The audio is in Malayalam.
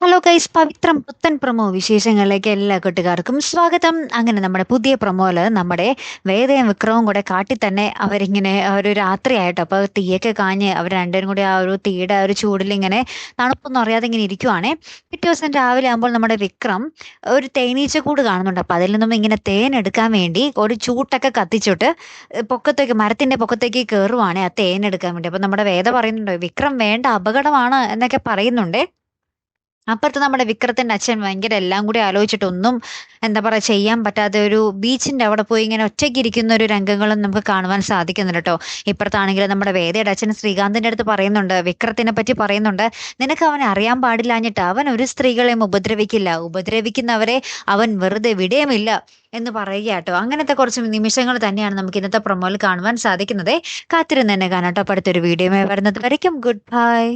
ഹലോ ഗൈസ്, പവിത്രം പുത്തൻ പ്രൊമോ വിശേഷങ്ങളിലേക്ക് എല്ലാ കൂട്ടുകാർക്കും സ്വാഗതം. അങ്ങനെ നമ്മുടെ പുതിയ പ്രൊമോയില് നമ്മുടെ വേദയും വിക്രവും കൂടെ കാട്ടിൽ തന്നെ അവരിങ്ങനെ ഒരു രാത്രിയായിട്ട് അപ്പൊ തീയൊക്കെ കാഞ്ഞ് അവർ രണ്ടുപേരും കൂടി ആ ഒരു തീയുടെ ആ ഒരു ചൂടിൽ ഇങ്ങനെ തണുപ്പൊന്നും അറിയാതെ ഇങ്ങനെ ഇരിക്കുവാണേ. പിറ്റേ ദിവസം രാവിലെ ആകുമ്പോൾ നമ്മുടെ വിക്രം ഒരു തേനീച്ചക്കൂട് കാണുന്നുണ്ട്. അപ്പൊ അതിൽ നിന്നും ഇങ്ങനെ തേൻ എടുക്കാൻ വേണ്ടി ഒരു ചൂട്ടൊക്കെ കത്തിച്ചിട്ട് പൊക്കത്തേക്ക് മരത്തിന്റെ പൊക്കത്തേക്ക് കയറുവാണേ ആ തേൻ എടുക്കാൻ വേണ്ടി. അപ്പൊ നമ്മുടെ വേദ പറയുന്നുണ്ട്, വിക്രം വേണ്ട, അപകടമാണ് എന്നൊക്കെ പറയുന്നുണ്ട്. അപ്പുറത്ത് നമ്മുടെ വിക്രത്തിന്റെ അച്ഛൻ ഭയങ്കര എല്ലാം കൂടി ആലോചിച്ചിട്ട് ഒന്നും എന്താ പറയാ ചെയ്യാൻ പറ്റാതെ ഒരു ബീച്ചിന്റെ അവിടെ പോയി ഇങ്ങനെ ഒറ്റയ്ക്ക് ഇരിക്കുന്ന ഒരു രംഗങ്ങളും നമുക്ക് കാണുവാൻ സാധിക്കുന്നുണ്ട് കേട്ടോ. ഇപ്പുറത്താണെങ്കിൽ നമ്മുടെ വേദയുടെ അച്ഛൻ ശ്രീകാന്തിന്റെ അടുത്ത് പറയുന്നുണ്ട്, വിക്രത്തിനെ പറ്റി പറയുന്നുണ്ട്, നിനക്ക് അവനെ അറിയാൻ പാടില്ലാഞ്ഞിട്ട് അവൻ ഒരു സ്ത്രീകളെയും ഉപദ്രവിക്കില്ല, ഉപദ്രവിക്കുന്നവരെ അവൻ വെറുതെ വിടേമില്ല എന്ന് പറയുക കേട്ടോ. അങ്ങനത്തെ കുറച്ച് നിമിഷങ്ങൾ തന്നെയാണ് നമുക്ക് ഇന്നത്തെ പ്രൊമോയിൽ കാണുവാൻ സാധിക്കുന്നത്. കാത്തിരുന്ന് തന്നെ കാണാട്ടോ. അപ്പൊ അടുത്തൊരു വീഡിയോ വരുന്നത് വരയ്ക്കും ഗുഡ് ബൈ.